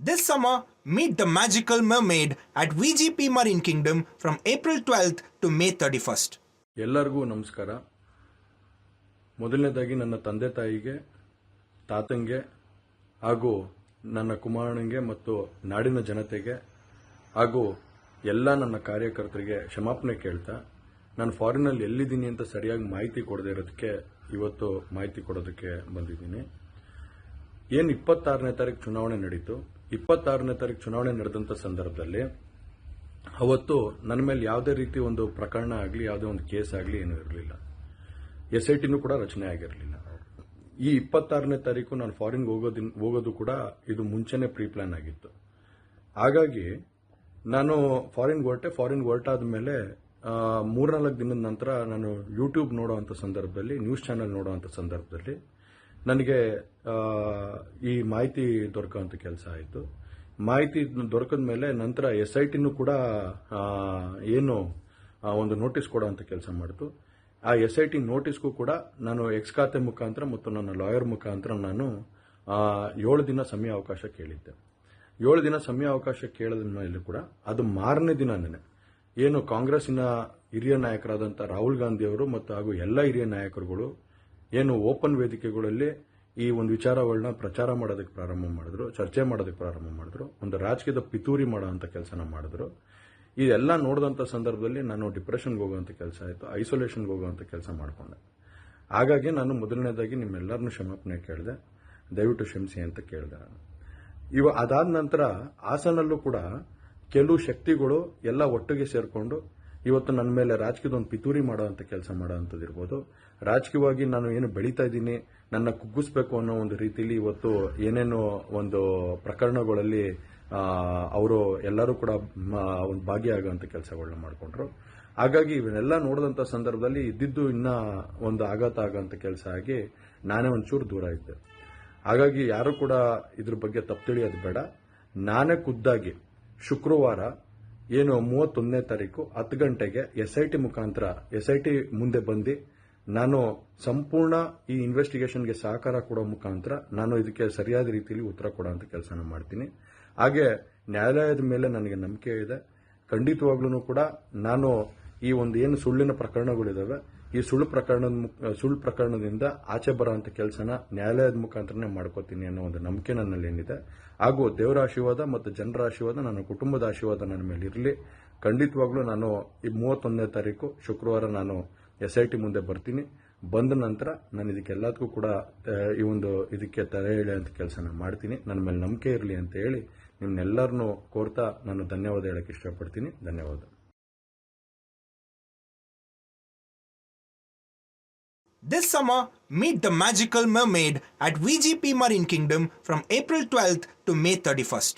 This summer, meet the magical mermaid at VGP Marine Kingdom from April 12th to May 31st. ಎಲ್ಲರಿಗೂ ನಮಸ್ಕಾರ. ಮೊದಲನೇದಾಗಿ ನನ್ನ ತಂದೆ ತಾಯಿಗೆ, ತಾತಂಗೆ ಹಾಗೂ ನನ್ನ ಕುಮಾರನಿಗೆ ಮತ್ತು ನಾಡಿನ ಜನತೆಗೆ ಹಾಗೂ ಎಲ್ಲ ನನ್ನ ಕಾರ್ಯಕರ್ತರಿಗೆ ಕ್ಷಮಾಪಣೆ ಕೇಳ್ತಾ, ನಾನು ಫಾರಿನಲ್ಲಿ ಎಲ್ಲಿದ್ದೀನಿ ಅಂತ ಸರಿಯಾಗಿ ಮಾಹಿತಿ ಕೊಡದೇ ಇರೋದಕ್ಕೆ ಇವತ್ತು ಮಾಹಿತಿ ಕೊಡೋದಕ್ಕೆ ಬಂದಿದ್ದೀನಿ. ಏನು 26ನೇ ತಾರೀಕು ಚುನಾವಣೆ ನಡೀತು. 26ನೇ ತಾರೀಕು ಚುನಾವಣೆ ನಡೆದಂಥ ಸಂದರ್ಭದಲ್ಲಿ ಅವತ್ತು ನನ್ನ ಮೇಲೆ ಯಾವುದೇ ರೀತಿ ಒಂದು ಪ್ರಕರಣ ಆಗಲಿ, ಯಾವುದೇ ಒಂದು ಕೇಸ್ ಆಗಲಿ ಏನೂ ಇರಲಿಲ್ಲ. SITನೂ ಕೂಡ ರಚನೆ ಆಗಿರಲಿಲ್ಲ. ಈ 26ನೇ ತಾರೀಕು ನಾನು ಫಾರಿನ್ಗೆ ಹೋಗೋದು ಕೂಡ ಇದು ಮುಂಚೆನೇ ಪ್ರೀ ಪ್ಲಾನ್ ಆಗಿತ್ತು. ಹಾಗಾಗಿ ನಾನು ಫಾರಿನ್ಗೆ ಹೊರಟಾದ ಮೇಲೆ 3-4 ದಿನದ ನಂತರ ನಾನು ಯೂಟ್ಯೂಬ್ ನೋಡುವಂಥ ಸಂದರ್ಭದಲ್ಲಿ, ನ್ಯೂಸ್ ಚಾನೆಲ್ ನೋಡುವಂಥ ಸಂದರ್ಭದಲ್ಲಿ ನನಗೆ ಈ ಮಾಹಿತಿ ದೊರಕುವಂಥ ಕೆಲಸ ಆಯಿತು. ಮಾಹಿತಿ ದೊರಕಿದ ಮೇಲೆ ನಂತರ SITನೂ ಕೂಡ ಏನು ಒಂದು ನೋಟಿಸ್ ಕೊಡುವಂಥ ಕೆಲಸ ಮಾಡಿತು. ಆ SIT ನೋಟಿಸ್ಗೂ ಕೂಡ ನಾನು ಎಕ್ಸ್ ಖಾತೆ ಮುಖಾಂತರ ಮತ್ತು ನನ್ನ ಲಾಯರ್ ಮುಖಾಂತರ ನಾನು 7 ದಿನ ಸಮಯ ಅವಕಾಶ ಕೇಳಿದ್ದೆ. 7 ದಿನ ಸಮಯ ಅವಕಾಶ ಕೇಳಿದ ಮೇಲೆ ಕೂಡ ಅದು ಮಾರನೇ ದಿನನೇ ಏನು ಕಾಂಗ್ರೆಸ್ಸಿನ ಹಿರಿಯ ನಾಯಕರಾದಂಥ ರಾಹುಲ್ ಗಾಂಧಿ ಅವರು ಮತ್ತು ಹಾಗೂ ಎಲ್ಲ ಹಿರಿಯ ನಾಯಕರುಗಳು ಏನು ಓಪನ್ ವೇದಿಕೆಗಳಲ್ಲಿ ಈ ಒಂದು ವಿಚಾರಗಳನ್ನ ಪ್ರಚಾರ ಮಾಡೋದಕ್ಕೆ ಪ್ರಾರಂಭ ಮಾಡಿದ್ರು, ಚರ್ಚೆ ಮಾಡೋದಕ್ಕೆ ಪ್ರಾರಂಭ ಮಾಡಿದ್ರು, ಒಂದು ರಾಜಕೀಯದ ಪಿತೂರಿ ಮಾಡುವಂಥ ಕೆಲಸನ ಮಾಡಿದ್ರು. ಇದೆಲ್ಲ ನೋಡಿದಂಥ ಸಂದರ್ಭದಲ್ಲಿ ನಾನು ಡಿಪ್ರೆಷನ್ಗೆ ಹೋಗುವಂಥ ಕೆಲಸ ಆಯಿತು, ಐಸೋಲೇಷನ್ಗೆ ಹೋಗುವಂಥ ಕೆಲಸ ಮಾಡಿಕೊಂಡೆ. ಹಾಗಾಗಿ ನಾನು ಮೊದಲನೇದಾಗಿ ನಿಮ್ಮೆಲ್ಲರನ್ನೂ ಕ್ಷಮಾಪಣೆ ಕೇಳಿದೆ, ದಯವಿಟ್ಟು ಕ್ಷಮಿಸಿ ಅಂತ ಕೇಳಿದೆ ನಾನು. ಅದಾದ ನಂತರ ಹಾಸನಲ್ಲೂ ಕೂಡ ಕೆಲವು ಶಕ್ತಿಗಳು ಎಲ್ಲ ಒಟ್ಟಿಗೆ ಸೇರಿಕೊಂಡು ಇವತ್ತು ನನ್ನ ಮೇಲೆ ರಾಜಕೀಯದ ಒಂದು ಪಿತೂರಿ ಮಾಡುವಂಥ ಕೆಲಸ ಮಾಡೋವಂಥದ್ದು ಇರ್ಬೋದು. ರಾಜಕೀಯವಾಗಿ ನಾನು ಏನು ಬೆಳೀತಾ ಇದ್ದೀನಿ, ನನ್ನ ಕುಗ್ಗಿಸ್ಬೇಕು ಅನ್ನೋ ಒಂದು ರೀತಿಯಲ್ಲಿ ಇವತ್ತು ಏನೇನೋ ಒಂದು ಪ್ರಕರಣಗಳಲ್ಲಿ ಅವರು ಎಲ್ಲರೂ ಕೂಡ ಒಂದು ಭಾಗಿಯಾಗುವಂಥ ಕೆಲಸಗಳನ್ನ ಮಾಡಿಕೊಂಡ್ರು. ಹಾಗಾಗಿ ಇವನ್ನೆಲ್ಲ ನೋಡಿದಂಥ ಸಂದರ್ಭದಲ್ಲಿ ಇದ್ದಿದ್ದು ಇನ್ನೂ ಒಂದು ಆಘಾತ ಆಗೋಂಥ ಕೆಲಸ ಆಗಿ ನಾನೇ ಒಂಚೂರು ದೂರ ಇದ್ದೆ. ಹಾಗಾಗಿ ಯಾರು ಕೂಡ ಇದ್ರ ಬಗ್ಗೆ ತಪ್ಪು ತಿಳಿಯೋದು ಬೇಡ. ನಾನೇ ಖುದ್ದಾಗಿ ಶುಕ್ರವಾರ ಏನು 31ನೇ ತಾರೀಕು 10 ಗಂಟೆಗೆ SIT ಮುಖಾಂತರ SIT ಮುಂದೆ ಬಂದು ನಾನು ಸಂಪೂರ್ಣ ಈ ಇನ್ವೆಸ್ಟಿಗೇಷನ್ಗೆ ಸಹಕಾರ ಕೊಡೋ ಮುಖಾಂತರ ನಾನು ಇದಕ್ಕೆ ಸರಿಯಾದ ರೀತಿಯಲ್ಲಿ ಉತ್ತರ ಕೊಡೋಂಥ ಕೆಲಸನ ಮಾಡ್ತೀನಿ. ಹಾಗೆ ನ್ಯಾಯಾಲಯದ ಮೇಲೆ ನನಗೆ ನಂಬಿಕೆ ಇದೆ. ಖಂಡಿತವಾಗ್ಲೂ ಕೂಡ ನಾನು ಈ ಒಂದು ಏನು ಸುಳ್ಳಿನ ಪ್ರಕರಣಗಳಿದಾವೆ, ಈ ಸುಳ್ಳು ಪ್ರಕರಣದಿಂದ ಆಚೆ ಬರೋಂಥ ಕೆಲಸನ ನ್ಯಾಯಾಲಯದ ಮುಖಾಂತರನೇ ಮಾಡ್ಕೋತೀನಿ ಅನ್ನೋ ಒಂದು ನಂಬಿಕೆ ನನ್ನಲ್ಲಿ ಏನಿದೆ. ಹಾಗೂ ದೇವರ ಆಶೀರ್ವಾದ ಮತ್ತು ಜನರ ಆಶೀರ್ವಾದ, ನನ್ನ ಕುಟುಂಬದ ಆಶೀರ್ವಾದ ನನ್ನ ಮೇಲೆ ಇರಲಿ. ಖಂಡಿತವಾಗ್ಲೂ ನಾನು ಈ 31ನೇ ತಾರೀಕು ಶುಕ್ರವಾರ ನಾನು SIT ಮುಂದೆ ಬರ್ತೀನಿ. ಬಂದ ನಂತರ ನಾನು ಇದಕ್ಕೆಲ್ಲದಕ್ಕೂ ಕೂಡ ಇದಕ್ಕೆ ತಲೆ ಎಳೆಯುವಂಥ ಕೆಲಸನ ಮಾಡ್ತೀನಿ. ನನ್ನ ಮೇಲೆ ನಂಬಿಕೆ ಇರಲಿ ಅಂತ ಹೇಳಿ ನಿಮ್ನೆಲ್ಲರನ್ನೂ ಕೋರ್ತಾ ನಾನು ಧನ್ಯವಾದ ಹೇಳಕ್ಕೆ ಇಷ್ಟಪಡ್ತೀನಿ. ಧನ್ಯವಾದ. This summer, meet the magical mermaid at VGP Marine Kingdom from April 12th to May 31st.